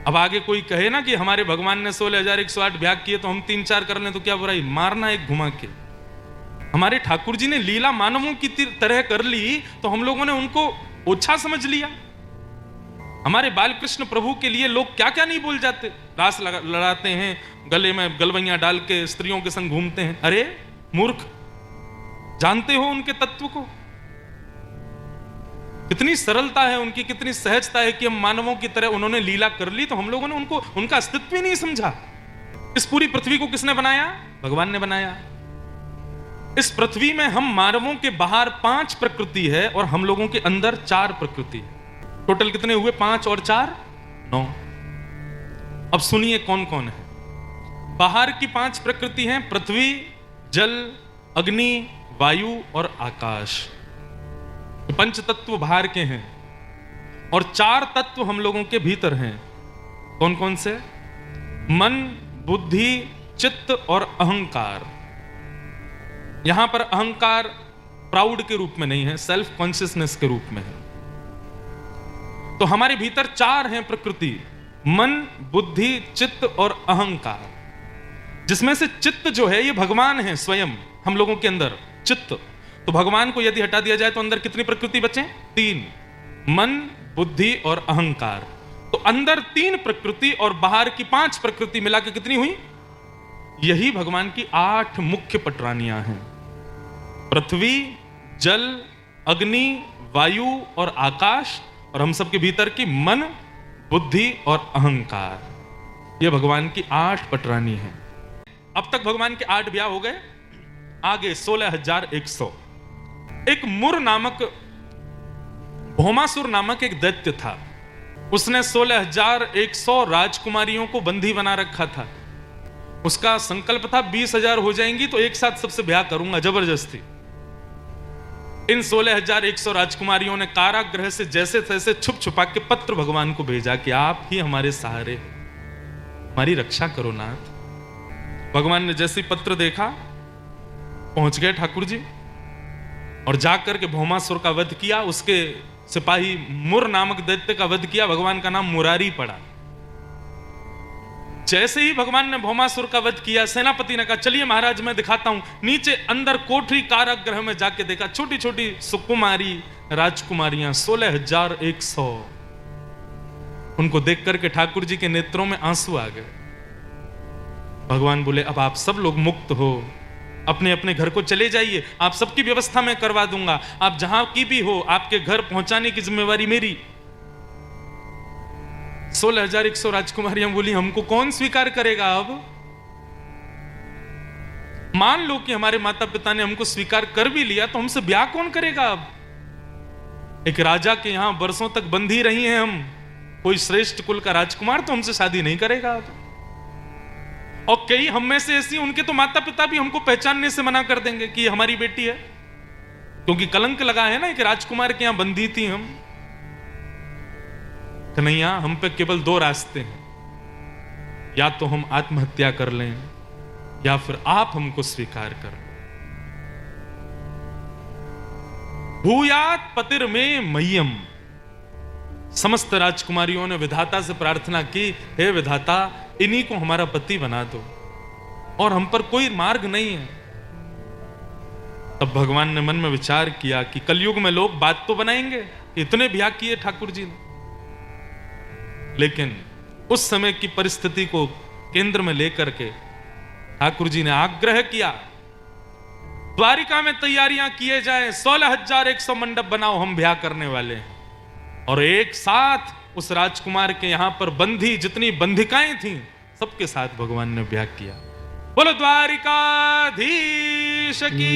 अब आगे कोई कहे ना कि हमारे भगवान ने 16,108 ब्याह किए तो हम 3-4 कर लें तो क्या बुराई, मारना एक घुमा के। हमारे ठाकुर जी ने लीला मानवों की तरह कर ली तो हम लोगों ने उनको ओछा समझ लिया। हमारे बालकृष्ण प्रभु के लिए लोग क्या क्या नहीं बोल जाते, रास लड़ाते हैं, गले में गलवैया डाल के स्त्रियों के संग घूमते हैं। अरे मूर्ख, जानते हो उनके तत्व को? कितनी सरलता है उनकी, कितनी सहजता है कि हम मानवों की तरह उन्होंने लीला कर ली तो हम लोगों ने उनको, उनका अस्तित्व ही नहीं समझा। इस पूरी पृथ्वी को किसने बनाया? भगवान ने बनाया। इस पृथ्वी में हम मानवों के बाहर 5 प्रकृति है और हम लोगों के अंदर 4 प्रकृति है। टोटल कितने हुए? 5 और 4 9। अब सुनिए कौन कौन है। बाहर की 5 प्रकृति हैं पृथ्वी, जल, अग्नि, वायु और आकाश। 5 तत्व बाहर के हैं और 4 तत्व हम लोगों के भीतर हैं। कौन कौन से? मन, बुद्धि, चित्त और अहंकार। यहां पर अहंकार प्राउड के रूप में नहीं है, सेल्फ कॉन्शियसनेस के रूप में है। तो हमारे भीतर 4 हैं प्रकृति, मन, बुद्धि, चित्त और अहंकार। जिसमें से चित्त जो है ये भगवान है स्वयं हम लोगों के अंदर। चित्त तो भगवान को यदि हटा दिया जाए तो अंदर कितनी प्रकृति बचे? 3, मन, बुद्धि और अहंकार। तो अंदर 3 प्रकृति और बाहर की 5 प्रकृति मिला के कितनी हुई? यही भगवान की 8 मुख्य पटरानियां हैं। पृथ्वी, जल, अग्नि, वायु और आकाश, और हम सबके भीतर की मन, बुद्धि और अहंकार। यह भगवान की 8 पटरानी है। अब तक भगवान के 8 ब्याह हो गए। आगे 16,100। एक मुर नामक, भौमासुर नामक एक दैत्य था। उसने 16,100 राजकुमारियों को बंदी बना रखा था। उसका संकल्प था 20,000 हो जाएंगी तो एक साथ सबसे ब्याह करूंगा जबरदस्ती। इन 16,100 राजकुमारियों ने कारागृह से जैसे तैसे छुप छुपा के पत्र भगवान को भेजा कि आप ही हमारे सहारे, हमारी रक्षा करो नाथ। भगवान ने जैसे पत्र देखा पहुंच गए ठाकुर जी और जाकर के भौमासुर का वध किया। उसके सिपाही मुर नामक दैत्य का वध किया। भगवान का नाम मुरारी पड़ा। जैसे ही भगवान ने भौमासुर का वध किया, सेनापति ने कहा चलिए महाराज मैं दिखाता हूं। नीचे अंदर कोठरी कारागृह में जाके देखा, छोटी छोटी सुकुमारी राजकुमारियां 16,100। उनको देख करके ठाकुर जी के नेत्रों में आंसू आ गए। भगवान बोले अब आप सब लोग मुक्त हो, अपने अपने घर को चले जाइए, आप सबकी व्यवस्था मैं करवा दूंगा। आप जहां की भी हो आपके घर पहुंचाने की जिम्मेवारी मेरी। 16,100 राजकुमारियां बोली हमको कौन स्वीकार करेगा? अब मान लो कि हमारे माता पिता ने हमको स्वीकार कर भी लिया तो हमसे ब्याह कौन करेगा? अब एक राजा के यहां बरसों तक बंधी रही हैं हम, कोई श्रेष्ठ कुल का राजकुमार तो हमसे शादी नहीं करेगा। अब और कई हम में से ऐसी, उनके तो माता पिता भी हमको पहचानने से मना कर देंगे कि हमारी बेटी है, क्योंकि कलंक लगा है ना कि राजकुमार के यहां बंदी थी हम। कन्हैया हम पे केवल 2 रास्ते हैं, या तो हम आत्महत्या कर लें या फिर आप हमको स्वीकार कर। भूयात पतिर में मह्यम। समस्त राजकुमारियों ने विधाता से प्रार्थना की, हे विधाता इन्हीं को हमारा पति बना दो और हम पर कोई मार्ग नहीं है। तब भगवान ने मन में विचार किया कि कलयुग में लोग बात तो बनाएंगे, इतने ब्याह किए ठाकुर जी ने। लेकिन उस समय की परिस्थिति को केंद्र में लेकर के ठाकुर जी ने आग्रह किया द्वारिका में तैयारियां किए जाएं, 16,100 मंडप बनाओ, हम ब्याह करने वाले हैं। और एक साथ उस राजकुमार के यहां पर बंधी जितनी बंधिकाएं थीं सबके साथ भगवान ने ब्याह किया। बोलो द्वारिकाधीश की।